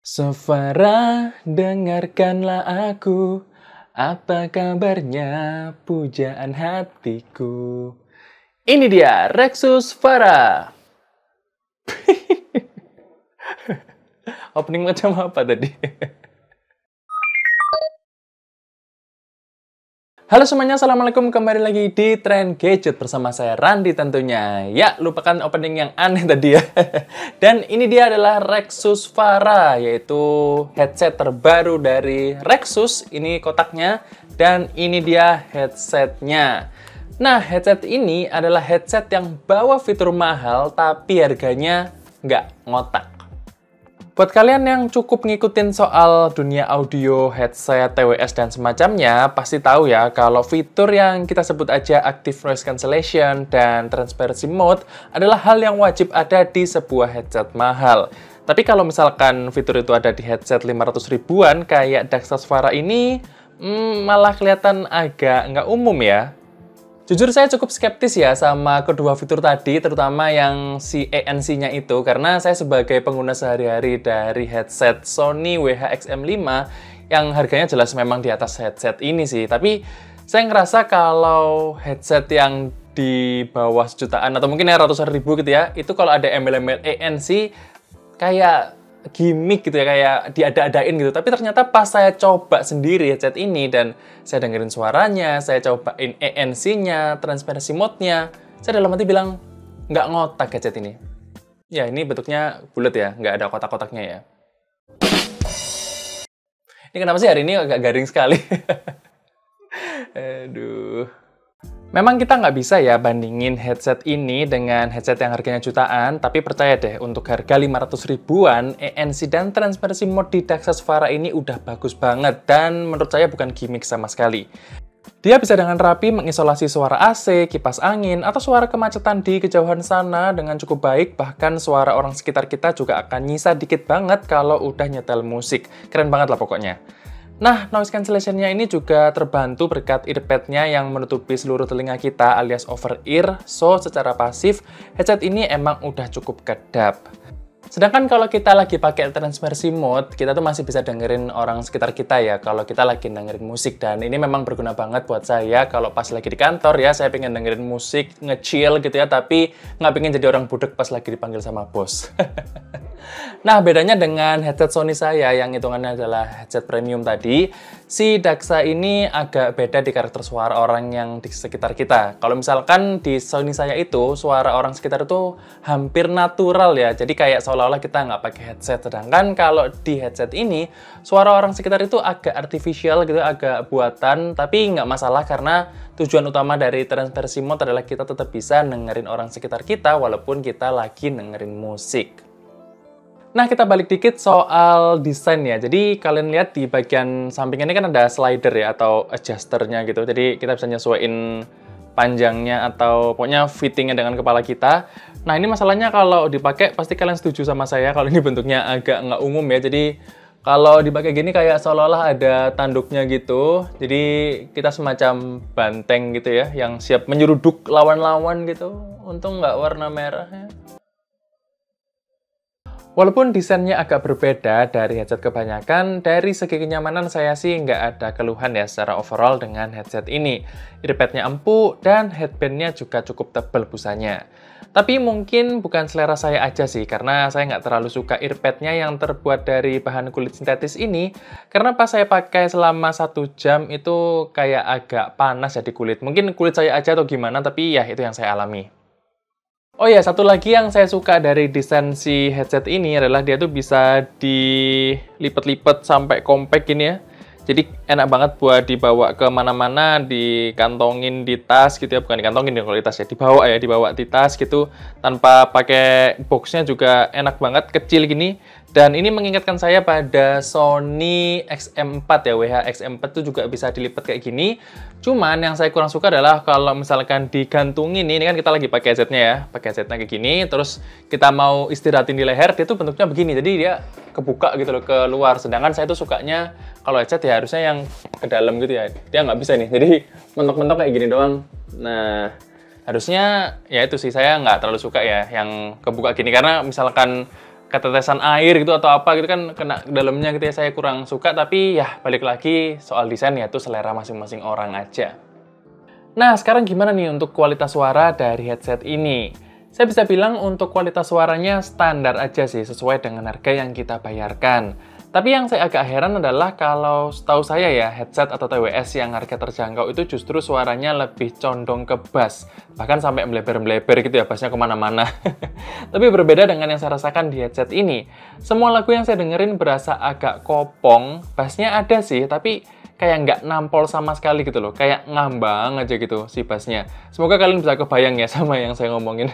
Sofara, dengarkanlah aku. Apa kabarnya pujaan hatiku? Ini dia Rexus Fara. Opening macam apa tadi? Halo semuanya, assalamualaikum, kembali lagi di Tren Gadget bersama saya Randi tentunya. Ya, lupakan opening yang aneh tadi ya. Dan ini dia adalah Rexus Fara, yaitu headset terbaru dari Rexus. Ini kotaknya, dan ini dia headsetnya. Nah, headset ini adalah headset yang bawa fitur mahal, tapi harganya nggak ngotak. Buat kalian yang cukup ngikutin soal dunia audio, headset, TWS, dan semacamnya, pasti tahu ya kalau fitur yang kita sebut aja Active Noise Cancellation dan Transparency Mode adalah hal yang wajib ada di sebuah headset mahal. Tapi kalau misalkan fitur itu ada di headset 500 ribuan kayak Rexus Fara ini, malah kelihatan agak nggak umum ya. Jujur saya cukup skeptis ya sama kedua fitur tadi, terutama yang si ANC-nya itu, karena saya sebagai pengguna sehari-hari dari headset Sony WH-XM5 yang harganya jelas memang di atas headset ini sih. Tapi saya ngerasa kalau headset yang di bawah sejutaan atau mungkin ya ratusan ribu gitu ya, itu kalau ada embel-embel ANC kayak gimmick gitu ya, kayak diada-adain gitu. Tapi ternyata pas saya coba sendiri headset ini dan saya dengerin suaranya, saya cobain ANC-nya, transparency mode-nya, saya dalam hati bilang, nggak ngotak headset ini. Ya, ini bentuknya bulat ya, nggak ada kotak-kotaknya ya. Ini kenapa sih hari ini agak garing sekali? Aduh. Memang kita nggak bisa ya bandingin headset ini dengan headset yang harganya jutaan, tapi percaya deh, untuk harga 500 ribuan, ANC dan transparency mode di Rexus Fara ini udah bagus banget, dan menurut saya bukan gimmick sama sekali. Dia bisa dengan rapi mengisolasi suara AC, kipas angin, atau suara kemacetan di kejauhan sana dengan cukup baik, bahkan suara orang sekitar kita juga akan nyisa dikit banget kalau udah nyetel musik. Keren banget lah pokoknya. Nah, noise cancellation-nya ini juga terbantu berkat earpad-nya yang menutupi seluruh telinga kita alias over-ear, so secara pasif, headset ini emang udah cukup kedap. Sedangkan kalau kita lagi pakai transparency mode, kita tuh masih bisa dengerin orang sekitar kita ya, kalau kita lagi dengerin musik, dan ini memang berguna banget buat saya kalau pas lagi di kantor ya, saya pengen dengerin musik, nge-chill gitu ya, tapi nggak pengen jadi orang budek pas lagi dipanggil sama bos. Nah, bedanya dengan headset Sony saya yang hitungannya adalah headset premium tadi, si Daxa ini agak beda di karakter suara orang yang di sekitar kita. Kalau misalkan di Sony saya itu, suara orang sekitar itu hampir natural ya, jadi kayak seolah-olah kita nggak pakai headset. Sedangkan kalau di headset ini, suara orang sekitar itu agak artificial gitu, agak buatan, tapi nggak masalah karena tujuan utama dari transparency mode adalah kita tetap bisa dengerin orang sekitar kita walaupun kita lagi dengerin musik. Nah, kita balik dikit soal desain ya. Jadi, kalian lihat di bagian samping ini kan ada slider ya, atau adjusternya gitu. Jadi, kita bisa nyesuaiin panjangnya atau pokoknya fittingnya dengan kepala kita. Nah, ini masalahnya kalau dipakai, pasti kalian setuju sama saya kalau ini bentuknya agak nggak umum ya. Jadi, kalau dipakai gini kayak seolah-olah ada tanduknya gitu. Jadi, kita semacam banteng gitu ya, yang siap menyeruduk lawan-lawan gitu. Untung nggak warna merah ya. Walaupun desainnya agak berbeda dari headset kebanyakan, dari segi kenyamanan saya sih nggak ada keluhan ya secara overall dengan headset ini. Earpad-nya empuk dan headband-nya juga cukup tebal busanya. Tapi mungkin bukan selera saya aja sih, karena saya nggak terlalu suka earpad-nya yang terbuat dari bahan kulit sintetis ini, karena pas saya pakai selama 1 jam itu kayak agak panas ya di kulit. Mungkin kulit saya aja atau gimana, tapi ya itu yang saya alami. Oh ya, satu lagi yang saya suka dari desain si headset ini adalah dia tuh bisa dilipat-lipat sampai compact gini ya. Jadi enak banget buat dibawa ke mana-mana, dikantongin di tas gitu ya, bukan dikantongin di kualitas ya, dibawa di tas gitu, tanpa pakai boxnya juga enak banget, kecil gini. Dan ini mengingatkan saya pada Sony XM4 ya, WH-XM4 tuh juga bisa dilipat kayak gini. Cuman yang saya kurang suka adalah kalau misalkan digantungin ini kan kita lagi pakai headsetnya ya, pakai headsetnya kayak gini, terus kita mau istirahatin di leher, dia tuh bentuknya begini, jadi dia kebuka gitu loh, ke luar. Sedangkan saya tuh sukanya kalau headset ya harusnya yang ke dalam gitu ya, dia nggak bisa nih, jadi mentok-mentok kayak gini doang. Nah, harusnya ya itu sih, saya nggak terlalu suka ya yang kebuka gini, karena misalkan ketetesan air gitu atau apa gitu kan kena ke dalamnya gitu ya, saya kurang suka. Tapi ya balik lagi soal desain ya itu selera masing-masing orang aja. Nah, sekarang gimana nih untuk kualitas suara dari headset ini? Saya bisa bilang untuk kualitas suaranya standar aja sih, sesuai dengan harga yang kita bayarkan. Tapi yang saya agak heran adalah kalau setahu saya ya, headset atau TWS yang harga terjangkau itu justru suaranya lebih condong ke bass. Bahkan sampai melebar-melebar gitu ya, bassnya kemana-mana. Tapi berbeda dengan yang saya rasakan di headset ini. Semua lagu yang saya dengerin berasa agak kopong, bassnya ada sih, tapi kayak nggak nampol sama sekali gitu loh, kayak ngambang aja gitu si bassnya. Semoga kalian bisa kebayang ya sama yang saya ngomongin.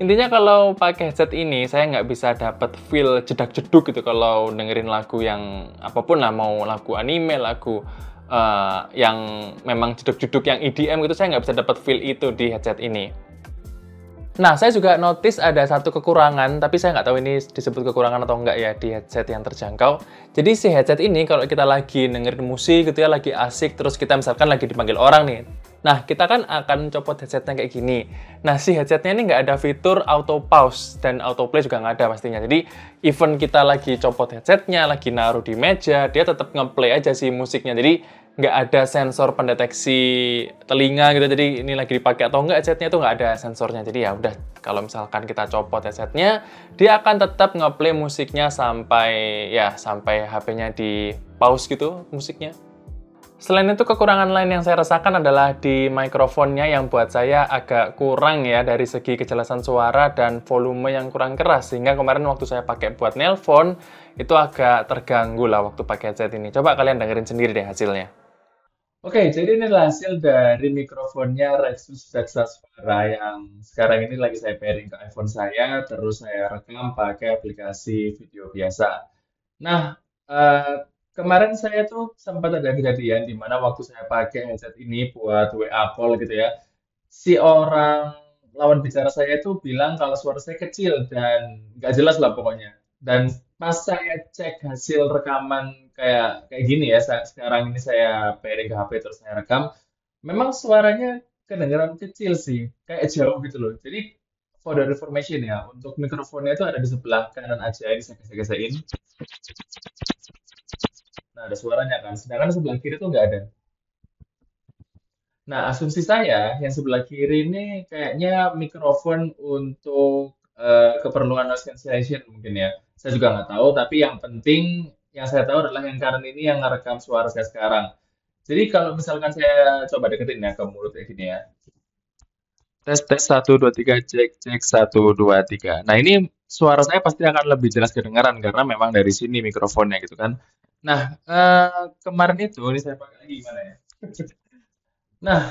Intinya kalau pakai headset ini, saya nggak bisa dapet feel jedak-jeduk gitu kalau dengerin lagu yang apapun lah, mau lagu anime, lagu yang memang jeduk-jeduk yang EDM gitu, saya nggak bisa dapet feel itu di headset ini. Nah, saya juga notice ada satu kekurangan, tapi saya nggak tahu ini disebut kekurangan atau enggak ya di headset yang terjangkau. Jadi si headset ini kalau kita lagi dengerin musik gitu ya, lagi asik, terus kita misalkan lagi dipanggil orang nih. Nah, kita kan akan copot headsetnya kayak gini. Nah, si headsetnya ini nggak ada fitur auto pause dan auto play juga nggak ada pastinya. Jadi, even kita lagi copot headsetnya, lagi naruh di meja, dia tetap nge-play aja si musiknya. Jadi, nggak ada sensor pendeteksi telinga gitu, jadi ini lagi dipakai atau enggak headsetnya itu nggak ada sensornya. Jadi ya udah, kalau misalkan kita copot headsetnya, dia akan tetap ngeplay musiknya sampai HP-nya di pause gitu musiknya. Selain itu, kekurangan lain yang saya rasakan adalah di mikrofonnya yang buat saya agak kurang ya dari segi kejelasan suara dan volume yang kurang keras, sehingga kemarin waktu saya pakai buat nelpon itu agak terganggu lah waktu pakai headset ini. Coba kalian dengerin sendiri deh hasilnya. Oke, jadi ini hasil dari mikrofonnya Rexus Dexa Suara yang sekarang ini lagi saya pairing ke iPhone saya, terus saya rekam pakai aplikasi video biasa. Nah, kemarin saya tuh sempat ada kejadian di mana waktu saya pakai headset ini buat WA call gitu ya, si orang lawan bicara saya itu bilang kalau suara saya kecil dan nggak jelas lah pokoknya. Dan pas saya cek hasil rekaman kayak gini ya, sekarang ini saya pairing ke HP terus saya rekam, memang suaranya kedengaran kecil sih, kayak jauh gitu loh. Jadi for the information ya, untuk mikrofonnya itu ada di sebelah kanan aja, ini saya gesek-gesekin. Nah, ada suaranya kan, sedangkan sebelah kiri tuh nggak ada. Nah, asumsi saya yang sebelah kiri ini kayaknya mikrofon untuk keperluan noise cancellation mungkin ya. Saya juga nggak tahu, tapi yang penting yang saya tahu adalah yang kanan ini yang ngerekam suara saya sekarang. Jadi kalau misalkan saya coba deketin ya ke mulut kayak gini ya. Tes tes 1 2 3 cek cek 1 2 3. Nah, ini suara saya pasti akan lebih jelas kedengaran karena memang dari sini mikrofonnya gitu kan. Nah, kemarin itu ini saya pakai lagi gimana ya? Nah,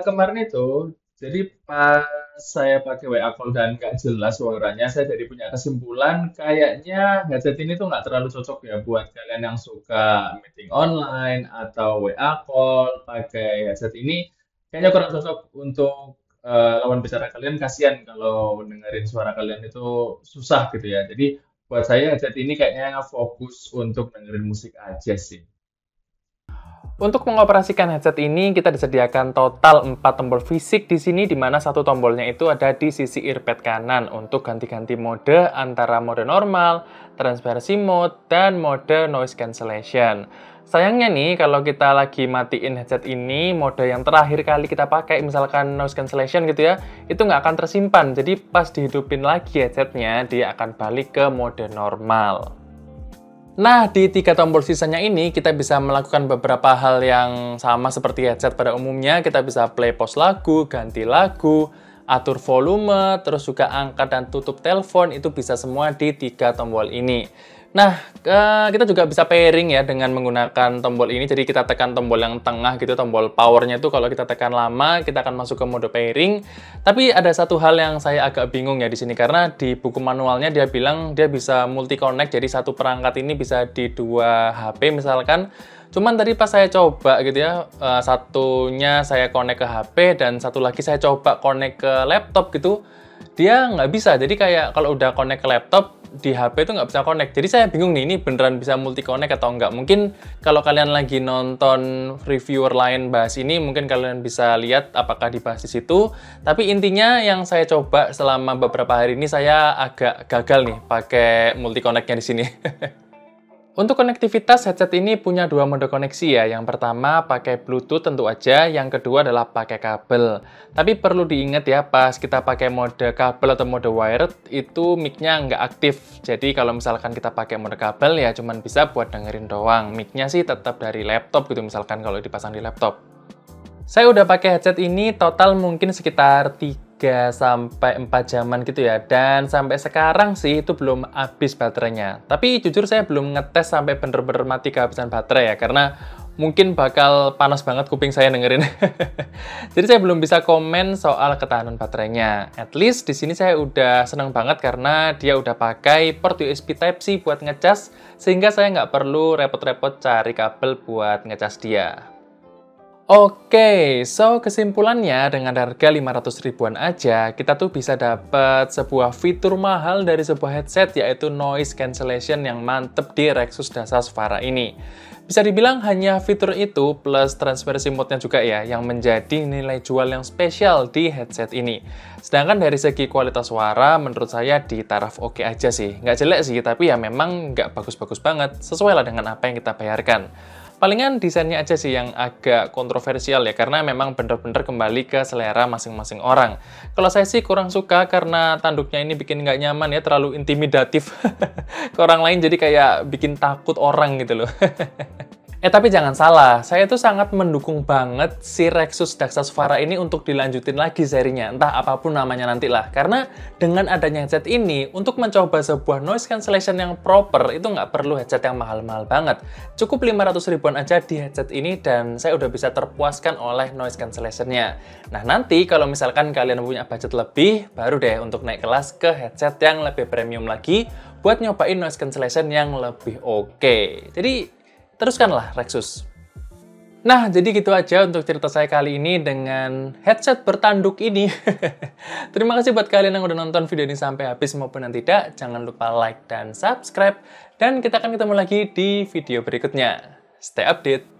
kemarin itu, jadi pas saya pakai WA call dan nggak jelas suaranya, saya jadi punya kesimpulan kayaknya headset ini tuh nggak terlalu cocok ya buat kalian yang suka meeting online atau WA call pakai headset ini. Kayaknya kurang cocok untuk lawan bicara kalian, kasihan kalau dengerin suara kalian itu susah gitu ya. Jadi buat saya headset ini kayaknya fokus untuk dengerin musik aja sih. Untuk mengoperasikan headset ini, kita disediakan total 4 tombol fisik di sini, di mana satu tombolnya itu ada di sisi earpad kanan untuk ganti-ganti mode antara mode normal, transparency mode, dan mode noise cancellation. Sayangnya nih, kalau kita lagi matiin headset ini, mode yang terakhir kali kita pakai, misalkan noise cancellation gitu ya, itu nggak akan tersimpan. Jadi pas dihidupin lagi headsetnya, dia akan balik ke mode normal. Nah, di 3 tombol sisanya ini, kita bisa melakukan beberapa hal yang sama seperti headset pada umumnya. Kita bisa play pause lagu, ganti lagu, atur volume, terus juga angkat dan tutup telepon, itu bisa semua di 3 tombol ini. Nah, kita juga bisa pairing ya dengan menggunakan tombol ini. Jadi kita tekan tombol yang tengah gitu, tombol powernya itu kalau kita tekan lama, kita akan masuk ke mode pairing. Tapi ada satu hal yang saya agak bingung ya di sini, karena di buku manualnya dia bilang dia bisa multi connect, jadi satu perangkat ini bisa di 2 HP misalkan. Cuman tadi pas saya coba gitu ya, satunya saya connect ke HP dan satu lagi saya coba connect ke laptop gitu, dia nggak bisa. Jadi kayak kalau udah connect ke laptop, di HP itu nggak bisa connect. Jadi saya bingung nih, ini beneran bisa multi connect atau enggak. Mungkin kalau kalian lagi nonton reviewer lain bahas ini, mungkin kalian bisa lihat apakah dibahas di situ. Tapi intinya yang saya coba selama beberapa hari ini, saya agak gagal nih pakai multi connect-nya di sini. Untuk konektivitas, headset ini punya dua mode koneksi ya. Yang pertama pakai Bluetooth tentu aja, yang kedua adalah pakai kabel. Tapi perlu diingat ya, pas kita pakai mode kabel atau mode wired, itu mic-nya nggak aktif. Jadi kalau misalkan kita pakai mode kabel ya cuman bisa buat dengerin doang. Mic-nya sih tetap dari laptop gitu, misalkan kalau dipasang di laptop. Saya udah pakai headset ini total mungkin sekitar 3-4 jaman gitu ya, dan sampai sekarang sih itu belum habis baterainya. Tapi jujur saya belum ngetes sampai bener-bener mati kehabisan baterai ya, karena mungkin bakal panas banget kuping saya dengerin. Jadi saya belum bisa komen soal ketahanan baterainya. At least di sini saya udah seneng banget karena dia udah pakai port USB Type-C buat ngecas, sehingga saya nggak perlu repot-repot cari kabel buat ngecas dia. Oke, so kesimpulannya dengan harga 500 ribuan aja, kita tuh bisa dapat sebuah fitur mahal dari sebuah headset, yaitu noise cancellation yang mantep di Rexus Dasas Vara ini. Bisa dibilang hanya fitur itu plus transparency mode-nya juga ya, yang menjadi nilai jual yang spesial di headset ini. Sedangkan dari segi kualitas suara, menurut saya di taraf oke aja sih. Nggak jelek sih, tapi ya memang nggak bagus-bagus banget, sesuai lah dengan apa yang kita bayarkan. Palingan desainnya aja sih yang agak kontroversial ya, karena memang bener-bener kembali ke selera masing-masing orang. Kalau saya sih kurang suka karena tanduknya ini bikin nggak nyaman ya, terlalu intimidatif ke orang lain, jadi kayak bikin takut orang gitu loh. Tapi jangan salah, saya tuh sangat mendukung banget si Rexus Dasas Vara ini untuk dilanjutin lagi serinya, entah apapun namanya nanti lah. Karena dengan adanya headset ini, untuk mencoba sebuah noise cancellation yang proper, itu nggak perlu headset yang mahal-mahal banget. Cukup 500 ribuan aja di headset ini, dan saya udah bisa terpuaskan oleh noise cancellation-nya. Nah nanti kalau misalkan kalian punya budget lebih, baru deh untuk naik kelas ke headset yang lebih premium lagi, buat nyobain noise cancellation yang lebih oke. Jadi, teruskanlah Rexus. Nah, jadi gitu aja untuk cerita saya kali ini dengan headset bertanduk ini. Terima kasih buat kalian yang udah nonton video ini sampai habis maupun yang tidak. Jangan lupa like dan subscribe. Dan kita akan ketemu lagi di video berikutnya. Stay update!